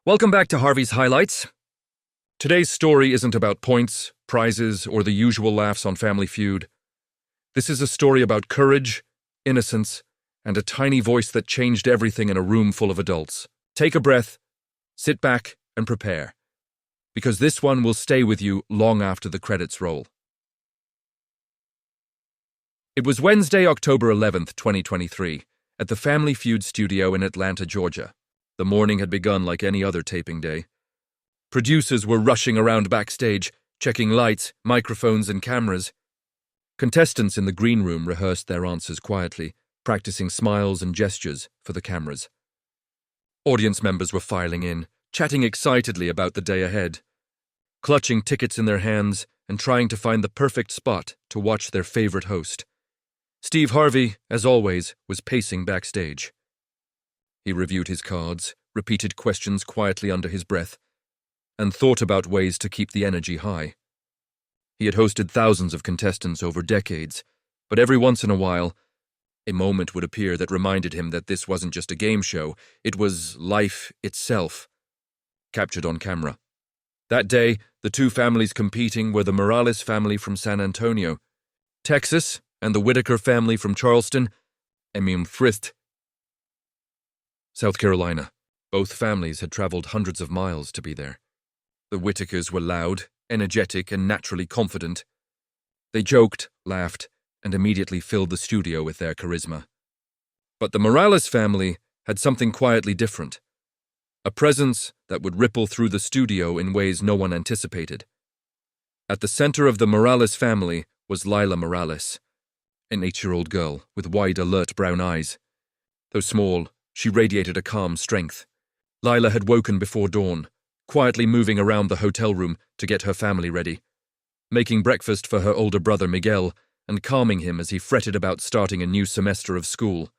Welcome back to Harvey's Highlights. Today's story isn't about points, prizes, or the usual laughs on Family Feud. This is a story about courage, innocence, and a tiny voice that changed everything in a room full of adults. Take a breath, sit back, and prepare, because this one will stay with you long after the credits roll. It was Wednesday, October 11th, 2023, at the Family Feud studio in Atlanta, Georgia. The morning had begun like any other taping day. Producers were rushing around backstage, checking lights, microphones, and cameras. Contestants in the green room rehearsed their answers quietly, practicing smiles and gestures for the cameras. Audience members were filing in, chatting excitedly about the day ahead, clutching tickets in their hands and trying to find the perfect spot to watch their favorite host. Steve Harvey, as always, was pacing backstage. He reviewed his cards, repeated questions quietly under his breath, and thought about ways to keep the energy high. He had hosted thousands of contestants over decades, but every once in a while, a moment would appear that reminded him that this wasn't just a game show, it was life itself, captured on camera. That day, the two families competing were the Morales family from San Antonio, Texas, and the Whitaker family from Charleston, South Carolina. Both families had traveled hundreds of miles to be there. The Whitakers were loud, energetic, and naturally confident. They joked, laughed, and immediately filled the studio with their charisma. But the Morales family had something quietly different, a presence that would ripple through the studio in ways no one anticipated. At the center of the Morales family was Lila Morales, an 8-year-old girl with wide, alert brown eyes. Though small, she radiated a calm strength. Lila had woken before dawn, quietly moving around the hotel room to get her family ready, making breakfast for her older brother Miguel and calming him as he fretted about starting a new semester of school.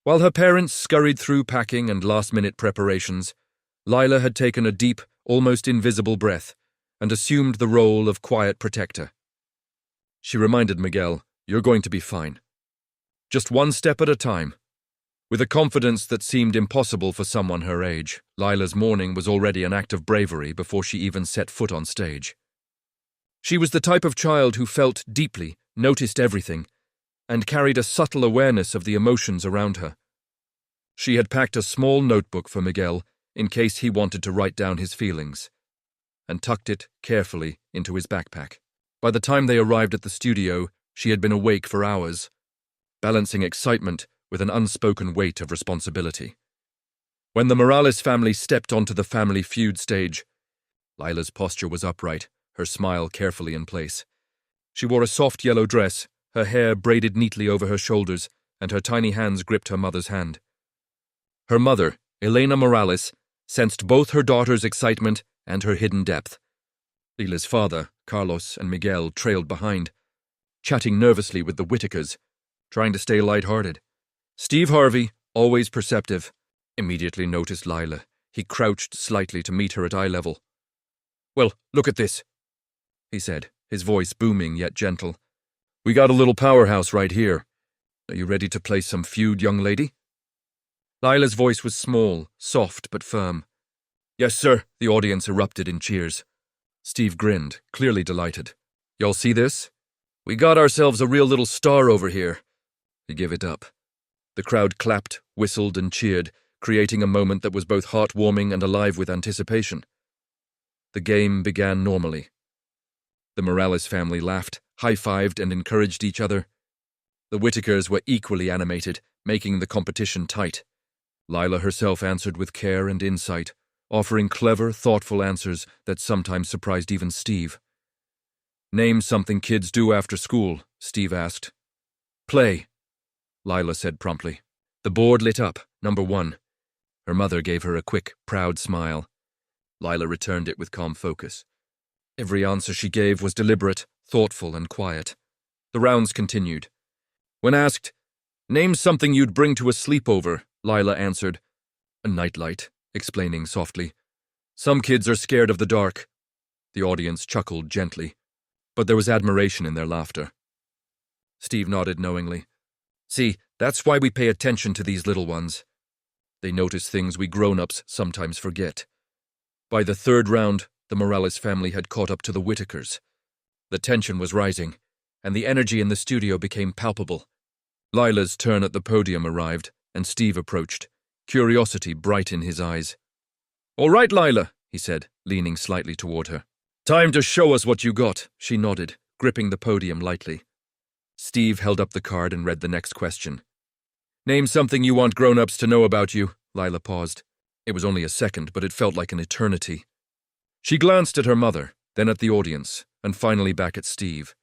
While her parents scurried through packing and last-minute preparations, Lila had taken a deep, almost invisible breath and assumed the role of quiet protector. She reminded Miguel, "You're going to be fine. Just one step at a time." With a confidence that seemed impossible for someone her age, Lila's morning was already an act of bravery before she even set foot on stage. She was the type of child who felt deeply, noticed everything, and carried a subtle awareness of the emotions around her. She had packed a small notebook for Miguel in case he wanted to write down his feelings, and tucked it carefully into his backpack. By the time they arrived at the studio, she had been awake for hours, balancing excitement with an unspoken weight of responsibility. When the Morales family stepped onto the Family Feud stage, Lila's posture was upright, her smile carefully in place. She wore a soft yellow dress, her hair braided neatly over her shoulders, and her tiny hands gripped her mother's hand. Her mother, Elena Morales, sensed both her daughter's excitement and her hidden depth. Lila's father, Carlos, and Miguel trailed behind, chatting nervously with the Whitakers, trying to stay lighthearted. Steve Harvey, always perceptive, immediately noticed Lila. He crouched slightly to meet her at eye level. "Well, look at this," he said, his voice booming yet gentle. "We got a little powerhouse right here. Are you ready to play some feud, young lady?" Lila's voice was small, soft, but firm. "Yes, sir," the audience erupted in cheers. Steve grinned, clearly delighted. "Y'all see this? We got ourselves a real little star over here." He gave it up. The crowd clapped, whistled, and cheered, creating a moment that was both heartwarming and alive with anticipation. The game began normally. The Morales family laughed, high-fived, and encouraged each other. The Whitakers were equally animated, making the competition tight. Lila herself answered with care and insight, offering clever, thoughtful answers that sometimes surprised even Steve. "Name something kids do after school," Steve asked. "Play," Lila said promptly. The board lit up, number 1. Her mother gave her a quick, proud smile. Lila returned it with calm focus. Every answer she gave was deliberate, thoughtful, and quiet. The rounds continued. When asked, "Name something you'd bring to a sleepover," Lila answered, "A nightlight," explaining softly. "Some kids are scared of the dark." The audience chuckled gently, but there was admiration in their laughter. Steve nodded knowingly. "See, that's why we pay attention to these little ones. They notice things we grown-ups sometimes forget. By the third round, the Morales family had caught up to the Whitakers. The tension was rising, and the energy in the studio became palpable. Lila's turn at the podium arrived, and Steve approached, curiosity bright in his eyes. "All right, Lila," he said, leaning slightly toward her. "Time to show us what you got," she nodded, gripping the podium lightly. Steve held up the card and read the next question. "Name something you want grown-ups to know about you." Lila paused. It was only a second, but it felt like an eternity. She glanced at her mother, then at the audience, and finally back at Steve.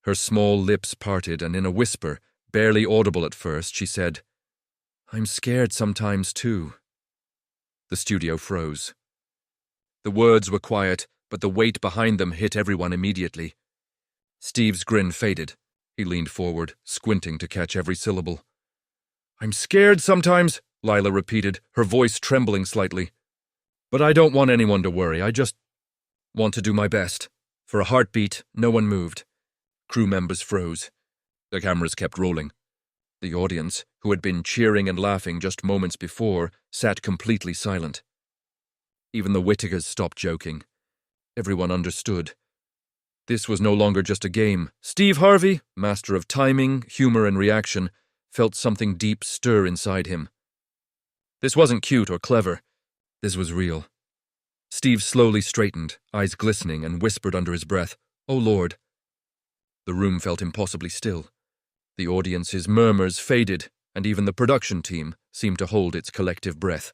Her small lips parted, and in a whisper, barely audible at first, she said, "I'm scared sometimes, too." The studio froze. The words were quiet, but the weight behind them hit everyone immediately. Steve's grin faded. He leaned forward, squinting to catch every syllable. "I'm scared sometimes," Lila repeated, her voice trembling slightly. "But I don't want anyone to worry. I just want to do my best." For a heartbeat, no one moved. Crew members froze. The cameras kept rolling. The audience, who had been cheering and laughing just moments before, sat completely silent. Even the Whitakers stopped joking. Everyone understood. This was no longer just a game. Steve Harvey, master of timing, humor, and reaction, felt something deep stir inside him. This wasn't cute or clever. This was real. Steve slowly straightened, eyes glistening, and whispered under his breath, "Oh Lord." The room felt impossibly still. The audience's murmurs faded, and even the production team seemed to hold its collective breath.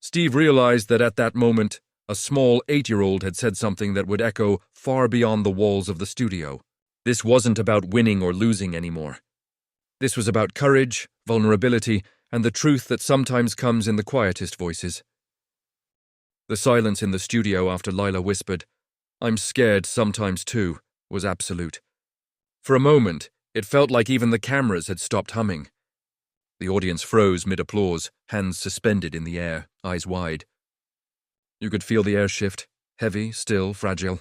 Steve realized that at that moment, a small 8-year-old had said something that would echo far beyond the walls of the studio. This wasn't about winning or losing anymore. This was about courage, vulnerability, and the truth that sometimes comes in the quietest voices. The silence in the studio after Lila whispered, "I'm scared sometimes too," was absolute. For a moment, it felt like even the cameras had stopped humming. The audience froze mid-applause, hands suspended in the air, eyes wide. You could feel the air shift, heavy, still, fragile.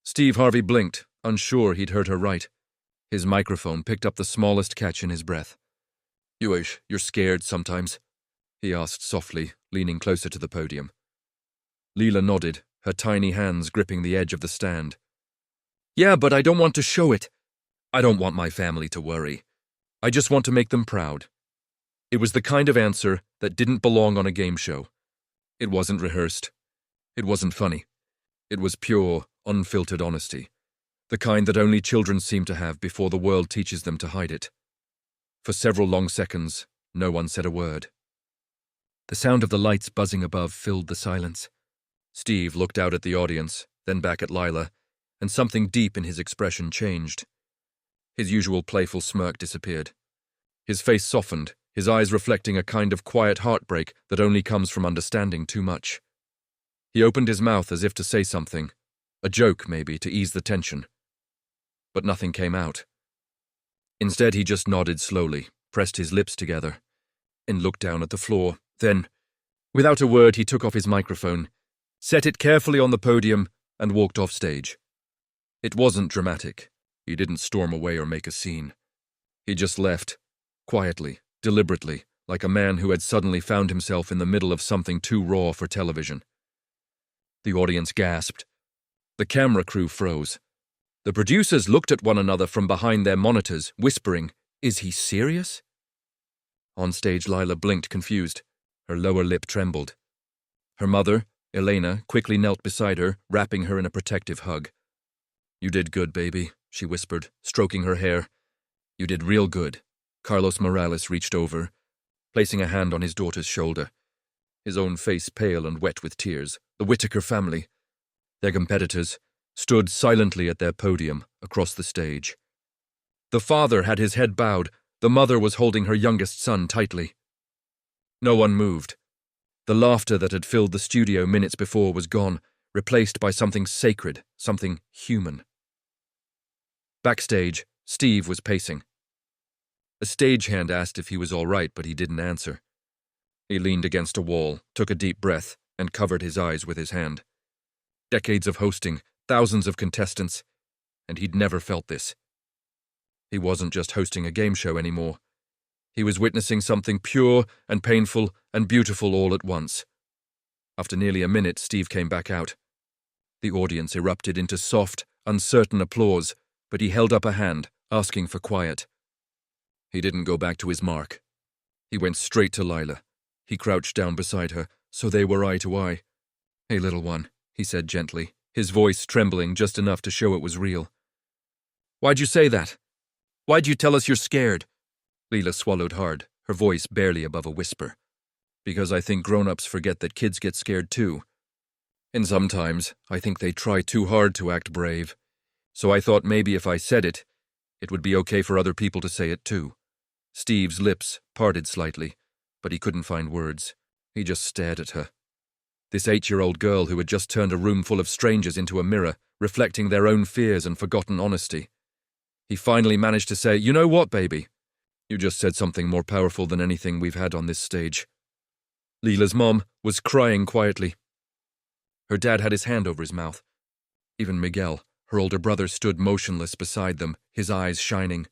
Steve Harvey blinked, unsure he'd heard her right. His microphone picked up the smallest catch in his breath. You're scared sometimes?" he asked softly, leaning closer to the podium. Lila nodded, her tiny hands gripping the edge of the stand. "Yeah, but I don't want to show it. I don't want my family to worry. I just want to make them proud." It was the kind of answer that didn't belong on a game show. It wasn't rehearsed. It wasn't funny. It was pure, unfiltered honesty, the kind that only children seem to have before the world teaches them to hide it. For several long seconds, no one said a word. The sound of the lights buzzing above filled the silence. Steve looked out at the audience, then back at Lila, and something deep in his expression changed. His usual playful smirk disappeared. His face softened, his eyes reflecting a kind of quiet heartbreak that only comes from understanding too much. He opened his mouth as if to say something, a joke maybe, to ease the tension. But nothing came out. Instead, he just nodded slowly, pressed his lips together, and looked down at the floor. Then, without a word, he took off his microphone, set it carefully on the podium, and walked off stage. It wasn't dramatic. He didn't storm away or make a scene. He just left, quietly, deliberately, like a man who had suddenly found himself in the middle of something too raw for television. The audience gasped. The camera crew froze. The producers looked at one another from behind their monitors, whispering, "Is he serious?" On stage, Lila blinked confused. Her lower lip trembled. Her mother, Elena, quickly knelt beside her, wrapping her in a protective hug. "You did good, baby," she whispered, stroking her hair. "You did real good." Carlos Morales reached over, placing a hand on his daughter's shoulder, his own face pale and wet with tears. The Whitaker family, their competitors, stood silently at their podium across the stage. The father had his head bowed, the mother was holding her youngest son tightly. No one moved. The laughter that had filled the studio minutes before was gone, replaced by something sacred, something human. Backstage, Steve was pacing. A stagehand asked if he was all right, but he didn't answer. He leaned against a wall, took a deep breath, and covered his eyes with his hand. Decades of hosting, thousands of contestants, and he'd never felt this. He wasn't just hosting a game show anymore. He was witnessing something pure and painful and beautiful all at once. After nearly a minute, Steve came back out. The audience erupted into soft, uncertain applause, but he held up a hand, asking for quiet. He didn't go back to his mark. He went straight to Lila. He crouched down beside her, so they were eye to eye. "Hey, little one," he said gently, his voice trembling just enough to show it was real. "Why'd you say that? Why'd you tell us you're scared?" Lila swallowed hard, her voice barely above a whisper. "Because I think grown-ups forget that kids get scared too. And sometimes I think they try too hard to act brave. So I thought maybe if I said it, it would be okay for other people to say it too." Steve's lips parted slightly, but he couldn't find words. He just stared at her. This 8-year-old girl who had just turned a room full of strangers into a mirror, reflecting their own fears and forgotten honesty. He finally managed to say, "You know what, baby? You just said something more powerful than anything we've had on this stage." Lila's mom was crying quietly. Her dad had his hand over his mouth. Even Miguel, her older brother, stood motionless beside them, his eyes shining.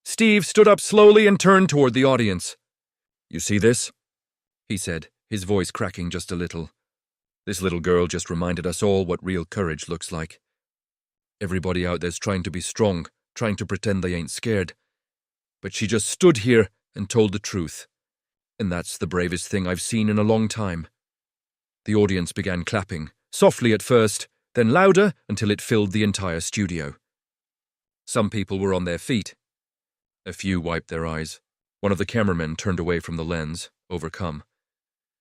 Steve stood up slowly and turned toward the audience. "You see this?" he said, his voice cracking just a little. "This little girl just reminded us all what real courage looks like. Everybody out there's trying to be strong, trying to pretend they ain't scared. But she just stood here and told the truth. And that's the bravest thing I've seen in a long time." The audience began clapping, softly at first, then louder until it filled the entire studio. Some people were on their feet. A few wiped their eyes. One of the cameramen turned away from the lens, overcome.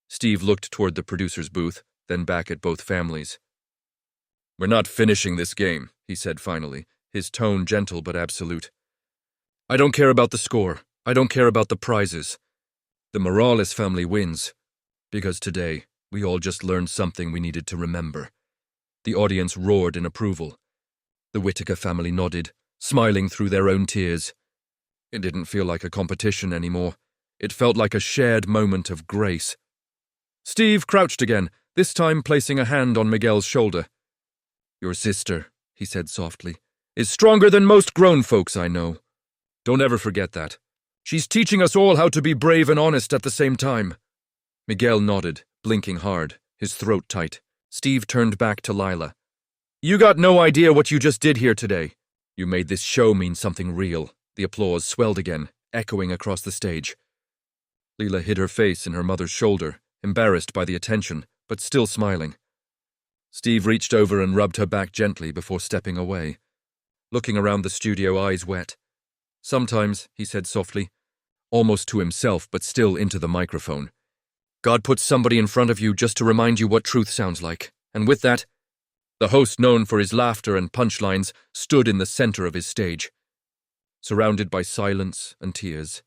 Steve looked toward the producer's booth, then back at both families. "We're not finishing this game," he said finally, his tone gentle but absolute. "I don't care about the score. I don't care about the prizes. The Morales family wins, because today we all just learned something we needed to remember." The audience roared in approval. The Whitaker family nodded, smiling through their own tears. It didn't feel like a competition anymore. It felt like a shared moment of grace. Steve crouched again, this time placing a hand on Miguel's shoulder. "Your sister," he said softly, "is stronger than most grown folks I know. Don't ever forget that. She's teaching us all how to be brave and honest at the same time." Miguel nodded, blinking hard, his throat tight. Steve turned back to Lila. "You got no idea what you just did here today. You made this show mean something real." The applause swelled again, echoing across the stage. Lila hid her face in her mother's shoulder, embarrassed by the attention, but still smiling. Steve reached over and rubbed her back gently before stepping away. Looking around the studio, eyes wet. "Sometimes," he said softly, almost to himself but still into the microphone, "God puts somebody in front of you just to remind you what truth sounds like. And with that," the host, known for his laughter and punchlines, stood in the center of his stage, surrounded by silence and tears.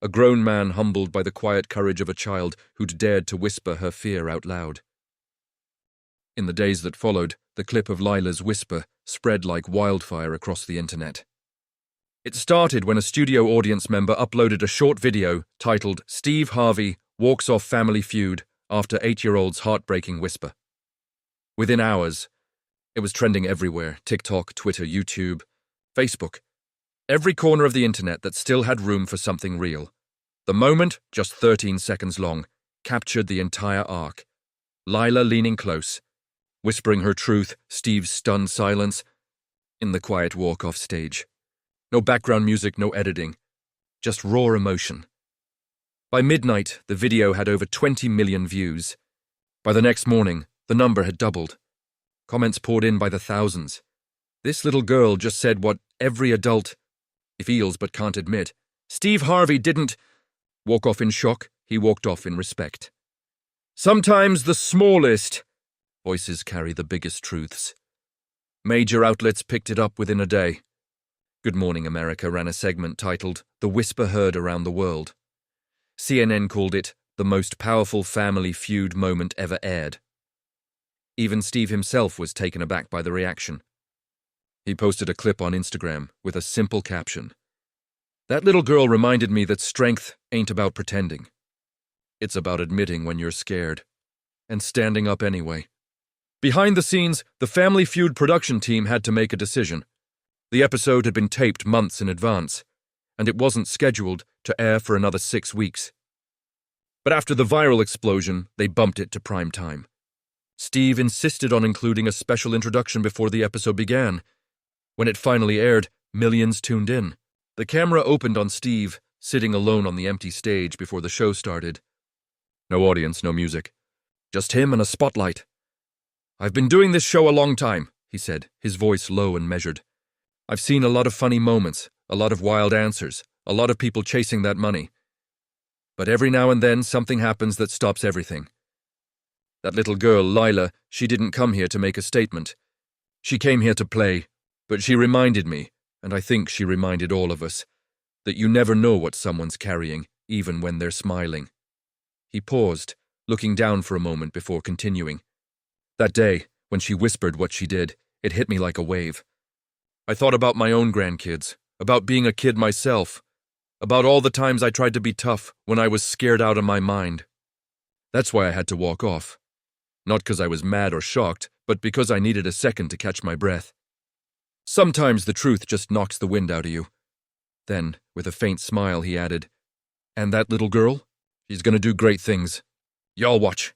A grown man humbled by the quiet courage of a child who'd dared to whisper her fear out loud. In the days that followed, the clip of Lila's whisper spread like wildfire across the internet. It started when a studio audience member uploaded a short video titled "Steve Harvey Walks Off Family Feud After 8-Year-Old's Heartbreaking Whisper." Within hours, it was trending everywhere: TikTok, Twitter, YouTube, Facebook. Every corner of the internet that still had room for something real. The moment, just 13 seconds long, captured the entire arc. Lila leaning close, whispering her truth, Steve's stunned silence, in the quiet walk off stage. No background music, no editing, just raw emotion. By midnight, the video had over 20 million views. By the next morning, the number had doubled. Comments poured in by the thousands. This little girl just said what every adult feels but can't admit. Steve Harvey didn't walk off in shock, he walked off in respect. Sometimes the smallest voices carry the biggest truths. Major outlets picked it up within a day. Good Morning America ran a segment titled "The Whisper Heard Around the World." CNN called it the most powerful Family Feud moment ever aired. Even Steve himself was taken aback by the reaction. He posted a clip on Instagram with a simple caption. "That little girl reminded me that strength ain't about pretending. It's about admitting when you're scared, and standing up anyway." Behind the scenes, the Family Feud production team had to make a decision. The episode had been taped months in advance, and it wasn't scheduled to air for another 6 weeks. But after the viral explosion, they bumped it to prime time. Steve insisted on including a special introduction before the episode began. When it finally aired, millions tuned in. The camera opened on Steve, sitting alone on the empty stage before the show started. No audience, no music. Just him and a spotlight. "I've been doing this show a long time," he said, his voice low and measured. "I've seen a lot of funny moments, a lot of wild answers, a lot of people chasing that money. But every now and then something happens that stops everything. That little girl, Lila, she didn't come here to make a statement. She came here to play, but she reminded me, and I think she reminded all of us, that you never know what someone's carrying, even when they're smiling." He paused, looking down for a moment before continuing. "That day, when she whispered what she did, it hit me like a wave. I thought about my own grandkids, about being a kid myself, about all the times I tried to be tough when I was scared out of my mind. That's why I had to walk off. Not because I was mad or shocked, but because I needed a second to catch my breath. Sometimes the truth just knocks the wind out of you." Then, with a faint smile, he added, "And that little girl? She's gonna do great things. Y'all watch."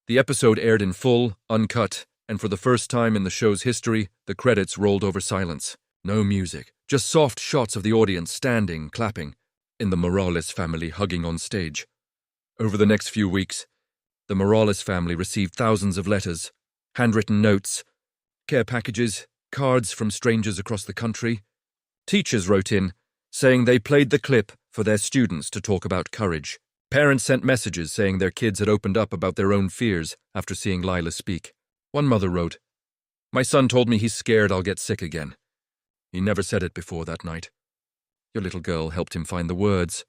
The episode aired in full, uncut, and for the first time in the show's history, the credits rolled over silence. No music, just soft shots of the audience standing, clapping, and the Morales family hugging on stage. Over the next few weeks, the Morales family received thousands of letters, handwritten notes, care packages, cards from strangers across the country. Teachers wrote in, saying they played the clip for their students to talk about courage. Parents sent messages saying their kids had opened up about their own fears after seeing Lila speak. One mother wrote, "My son told me he's scared I'll get sick again. He never said it before that night." Your little girl helped him find the words.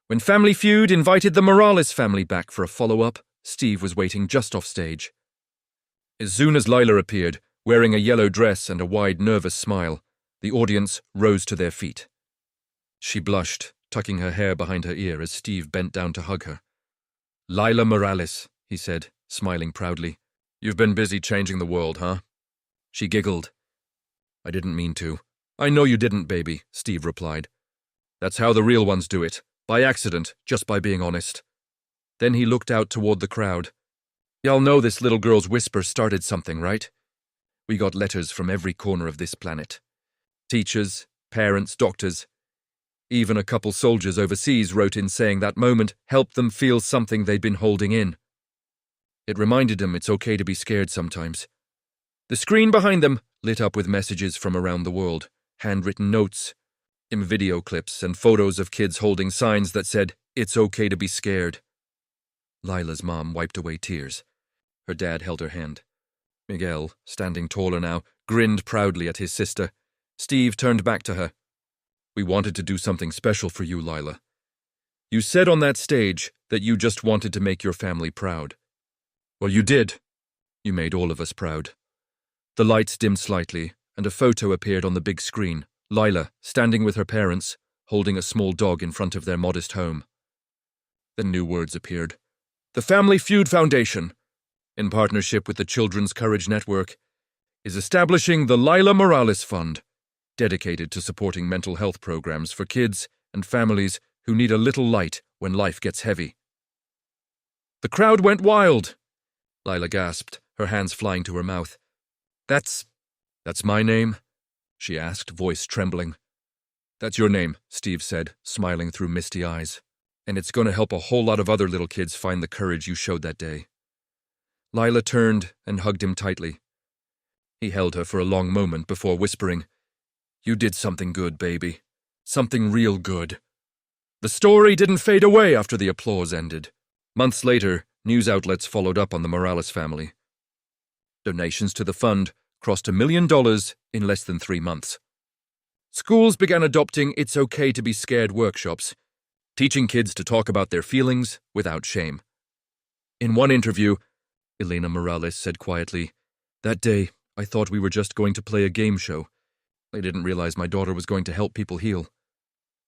When Family Feud invited the Morales family back for a follow-up, Steve was waiting just off stage. As soon as Lila appeared, wearing a yellow dress and a wide, nervous smile, the audience rose to their feet. She blushed, tucking her hair behind her ear as Steve bent down to hug her. "Lila Morales," he said, smiling proudly. "You've been busy changing the world, huh?" She giggled. "I didn't mean to." "I know you didn't, baby," Steve replied. "That's how the real ones do it, by accident, just by being honest." Then he looked out toward the crowd. "Y'all know this little girl's whisper started something, right? We got letters from every corner of this planet. Teachers, parents, doctors. Even a couple soldiers overseas wrote in saying that moment helped them feel something they'd been holding in. It reminded them it's okay to be scared sometimes." The screen behind them lit up with messages from around the world, handwritten notes, video clips, and photos of kids holding signs that said, "It's okay to be scared." Lila's mom wiped away tears. Her dad held her hand. Miguel, standing taller now, grinned proudly at his sister. Steve turned back to her. "We wanted to do something special for you, Lila. You said on that stage that you just wanted to make your family proud. Well, you did. You made all of us proud." The lights dimmed slightly, and a photo appeared on the big screen, Lila standing with her parents, holding a small dog in front of their modest home. Then new words appeared. "The Family Feud Foundation, in partnership with the Children's Courage Network, is establishing the Lila Morales Fund, dedicated to supporting mental health programs for kids and families who need a little light when life gets heavy." The crowd went wild. Lila gasped, her hands flying to her mouth. That's my name?" she asked, voice trembling. "That's your name," Steve said, smiling through misty eyes. "And it's going to help a whole lot of other little kids find the courage you showed that day." Lila turned and hugged him tightly. He held her for a long moment before whispering, "You did something good, baby. Something real good." The story didn't fade away after the applause ended. Months later, news outlets followed up on the Morales family. Donations to the fund crossed $1 million in less than 3 months. Schools began adopting It's Okay to Be Scared workshops, teaching kids to talk about their feelings without shame. In one interview, Elena Morales said quietly, "That day, I thought we were just going to play a game show. I didn't realize my daughter was going to help people heal."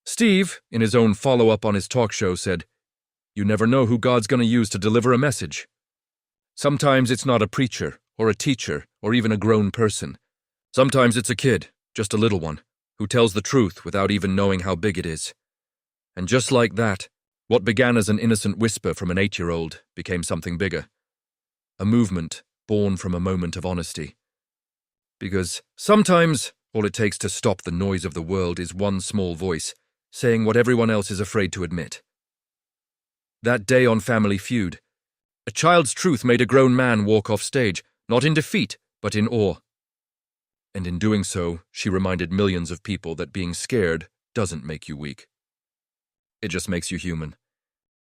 Steve, in his own follow-up on his talk show, said, "You never know who God's going to use to deliver a message. Sometimes it's not a preacher, or a teacher, or even a grown person. Sometimes it's a kid, just a little one, who tells the truth without even knowing how big it is. And just like that, what began as an innocent whisper from an 8-year-old became something bigger. A movement born from a moment of honesty. Because sometimes all it takes to stop the noise of the world is one small voice saying what everyone else is afraid to admit. That day on Family Feud, a child's truth made a grown man walk off stage, not in defeat, but in awe. And in doing so, she reminded millions of people that being scared doesn't make you weak. It just makes you human.